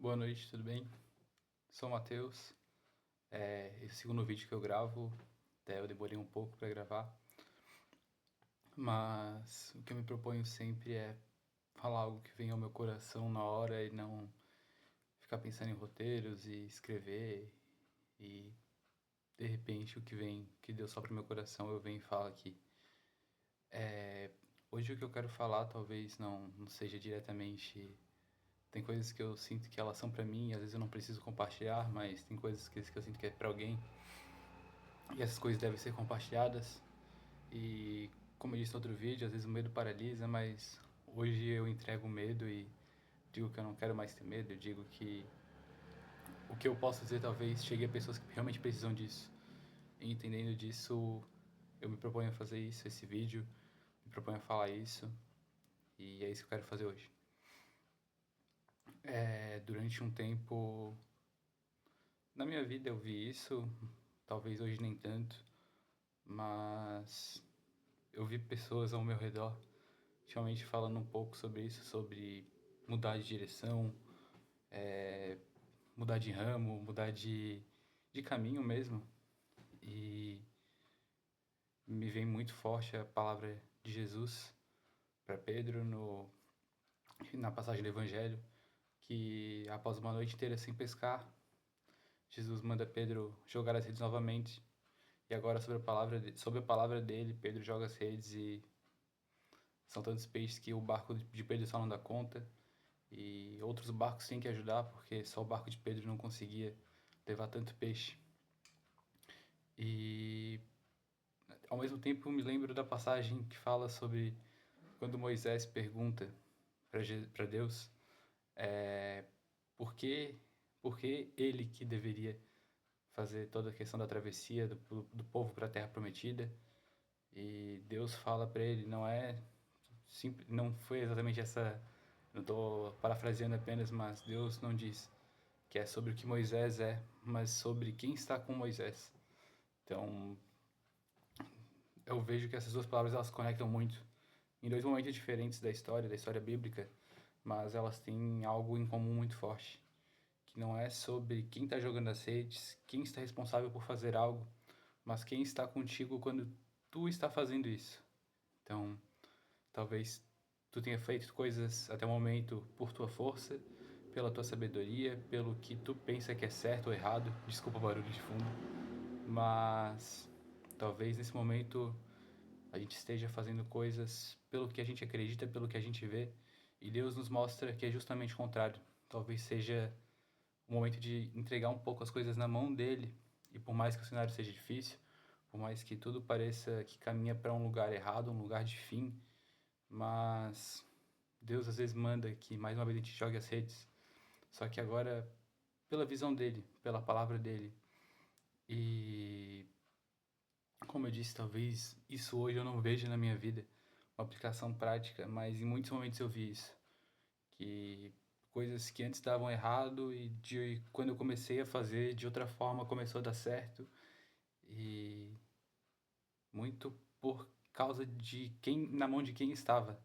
Boa noite, tudo bem? Sou o Matheus. Esse é o segundo vídeo que eu gravo. Até eu demorei um pouco para gravar. Mas o que eu me proponho sempre é falar algo que vem ao meu coração na hora e não ficar pensando em roteiros e escrever. E de repente o que vem, que deu só pro meu coração, eu venho e falo aqui. Hoje o que eu quero falar talvez não seja diretamente. Tem coisas que eu sinto que elas são pra mim, e às vezes eu não preciso compartilhar, mas tem coisas que eu sinto que é pra alguém. E essas coisas devem ser compartilhadas. E como eu disse no outro vídeo, às vezes o medo paralisa, mas hoje eu entrego o medo e digo que eu não quero mais ter medo. Eu digo que o que eu posso dizer talvez chegue a pessoas que realmente precisam disso. E entendendo disso, eu me proponho a fazer isso, esse vídeo, me proponho a falar isso. E é isso que eu quero fazer hoje. Durante um tempo na minha vida eu vi isso, talvez hoje nem tanto, mas eu vi pessoas ao meu redor ultimamente falando um pouco sobre isso, sobre mudar de direção, mudar de ramo, mudar de caminho mesmo. E me vem muito forte a palavra de Jesus para Pedro na passagem do Evangelho, que após uma noite inteira sem pescar, Jesus manda Pedro jogar as redes novamente. E agora sobre a palavra dele, Pedro joga as redes e são tantos peixes que o barco de Pedro só não dá conta. E outros barcos têm que ajudar, porque só o barco de Pedro não conseguia levar tanto peixe. E ao mesmo tempo me lembro da passagem que fala sobre quando Moisés pergunta para Deus por que, por que ele que deveria fazer toda a questão da travessia do povo para a Terra Prometida. E Deus fala para ele, não foi exatamente essa, não estou parafraseando apenas, mas Deus não diz que é sobre o que Moisés é, mas sobre quem está com Moisés. Então, eu vejo que essas duas palavras elas se conectam muito em dois momentos diferentes da história bíblica, mas elas têm algo em comum muito forte, que não é sobre quem está jogando as redes, quem está responsável por fazer algo, mas quem está contigo quando tu está fazendo isso. Então, talvez tu tenha feito coisas até o momento por tua força, pela tua sabedoria, pelo que tu pensa que é certo ou errado. Desculpa o barulho de fundo. Mas talvez nesse momento a gente esteja fazendo coisas pelo que a gente acredita, pelo que a gente vê, e Deus nos mostra que é justamente o contrário. Talvez seja o momento de entregar um pouco as coisas na mão dele, e por mais que o cenário seja difícil, por mais que tudo pareça que caminha para um lugar errado, um lugar de fim, mas Deus às vezes manda que mais uma vez a gente jogue as redes, só que agora pela visão dele, pela palavra dele. E como eu disse, talvez isso hoje eu não veja na minha vida uma aplicação prática, mas em muitos momentos eu vi isso, que coisas que antes davam errado e de quando eu comecei a fazer de outra forma começou a dar certo e muito por causa de quem na mão de quem estava.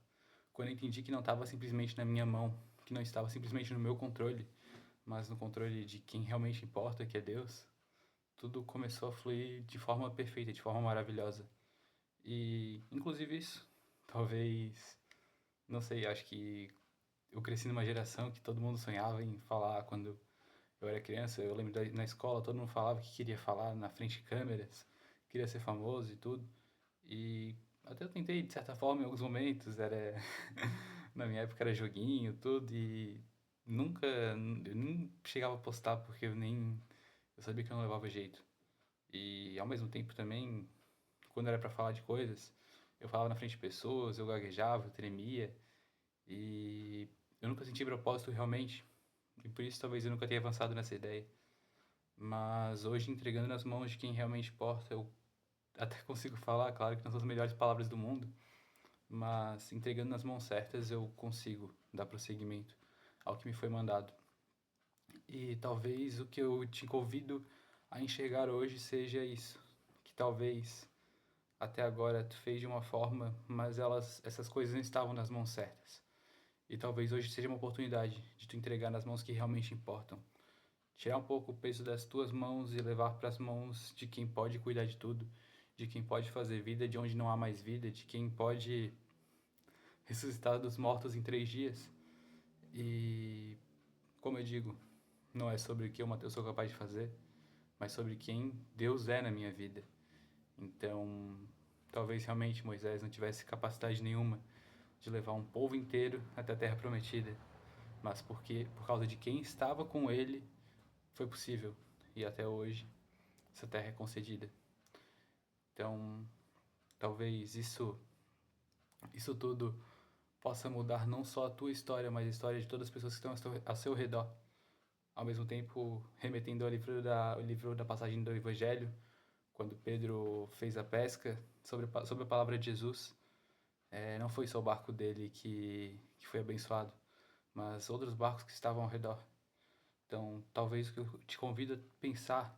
Quando eu entendi que não estava simplesmente na minha mão, que não estava simplesmente no meu controle, mas no controle de quem realmente importa, que é Deus, tudo começou a fluir de forma perfeita, de forma maravilhosa. E, inclusive isso, talvez, não sei, acho que eu cresci numa geração que todo mundo sonhava em falar quando eu era criança. Eu lembro na escola, todo mundo falava que queria falar na frente de câmeras, queria ser famoso e tudo. E até eu tentei, de certa forma, em alguns momentos, na minha época era joguinho, tudo, e eu nem chegava a postar porque eu sabia que eu não levava jeito. E ao mesmo tempo também, quando era pra falar de coisas, eu falava na frente de pessoas, eu gaguejava, eu tremia, e eu nunca senti propósito realmente, e por isso talvez eu nunca tenha avançado nessa ideia. Mas hoje, entregando nas mãos de quem realmente importa, eu até consigo falar, claro que não são as melhores palavras do mundo, mas entregando nas mãos certas eu consigo dar prosseguimento ao que me foi mandado. E talvez o que eu te convido a enxergar hoje seja isso, que talvez até agora tu fez de uma forma, mas essas coisas não estavam nas mãos certas. E talvez hoje seja uma oportunidade de tu entregar nas mãos que realmente importam. Tirar um pouco o peso das tuas mãos e levar para as mãos de quem pode cuidar de tudo, de quem pode fazer vida de onde não há mais vida, de quem pode ressuscitar dos mortos em 3 dias. E, como eu digo, não é sobre o que eu, Mateus, sou capaz de fazer, mas sobre quem Deus é na minha vida. Então, talvez realmente Moisés não tivesse capacidade nenhuma de levar um povo inteiro até a Terra Prometida, mas porque por causa de quem estava com ele foi possível e até hoje essa terra é concedida. Então, talvez isso tudo possa mudar não só a tua história, mas a história de todas as pessoas que estão ao seu redor. Ao mesmo tempo, remetendo ao livro da passagem do Evangelho, quando Pedro fez a pesca sobre a palavra de Jesus, não foi só o barco dele que foi abençoado, mas outros barcos que estavam ao redor. Então, talvez o que eu te convido a pensar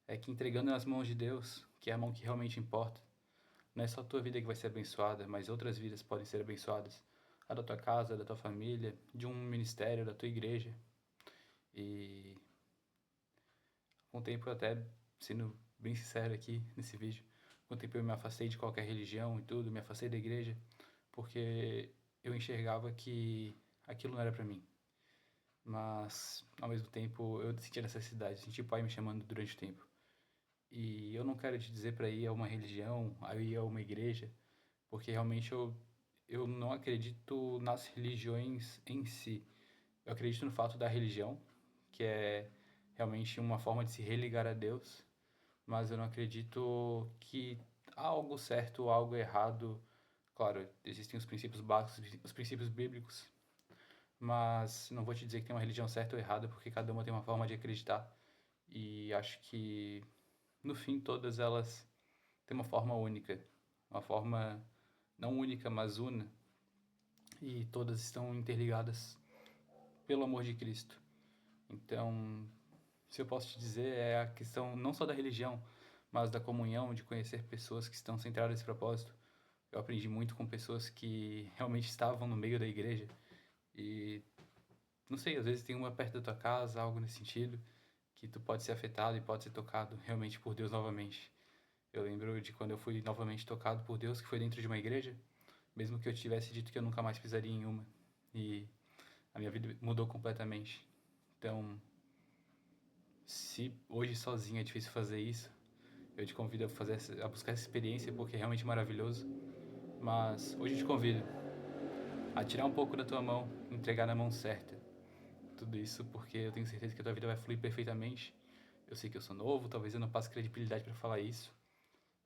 é que entregando nas mãos de Deus, que é a mão que realmente importa, não é só a tua vida que vai ser abençoada, mas outras vidas podem ser abençoadas. A da tua casa, da tua família, de um ministério, da tua igreja. E com o tempo, até sendo bem sincero aqui nesse vídeo, com o tempo eu me afastei de qualquer religião e tudo, me afastei da igreja, porque eu enxergava que aquilo não era para mim. Mas, ao mesmo tempo, eu senti a necessidade, senti o pai me chamando durante o tempo. E eu não quero te dizer para ir a uma religião, a ir a uma igreja, porque realmente eu não acredito nas religiões em si. Eu acredito no fato da religião, que é realmente uma forma de se religar a Deus, mas eu não acredito que há algo certo ou algo errado. Claro, existem os princípios básicos, os princípios bíblicos, mas não vou te dizer que tem uma religião certa ou errada, porque cada uma tem uma forma de acreditar. E acho que, no fim, todas elas têm uma forma única. Uma forma não única, mas una. E todas estão interligadas pelo amor de Cristo. Então, se eu posso te dizer, é a questão não só da religião, mas da comunhão, de conhecer pessoas que estão centradas nesse propósito. Eu aprendi muito com pessoas que realmente estavam no meio da igreja e, não sei, às vezes tem uma perto da tua casa, algo nesse sentido, que tu pode ser afetado e pode ser tocado realmente por Deus novamente. Eu lembro de quando eu fui novamente tocado por Deus, que foi dentro de uma igreja, mesmo que eu tivesse dito que eu nunca mais pisaria em uma. E a minha vida mudou completamente. Então, se hoje sozinho é difícil fazer isso, eu te convido a buscar essa experiência porque é realmente maravilhoso. Mas hoje eu te convido a tirar um pouco da tua mão, entregar na mão certa. Tudo isso porque eu tenho certeza que a tua vida vai fluir perfeitamente. Eu sei que eu sou novo, talvez eu não passe credibilidade para falar isso,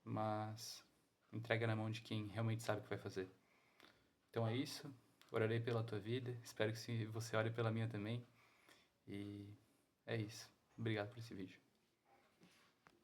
mas entrega na mão de quem realmente sabe o que vai fazer. Então é isso. Orarei pela tua vida. Espero que você ore pela minha também. E é isso. Obrigado por esse vídeo.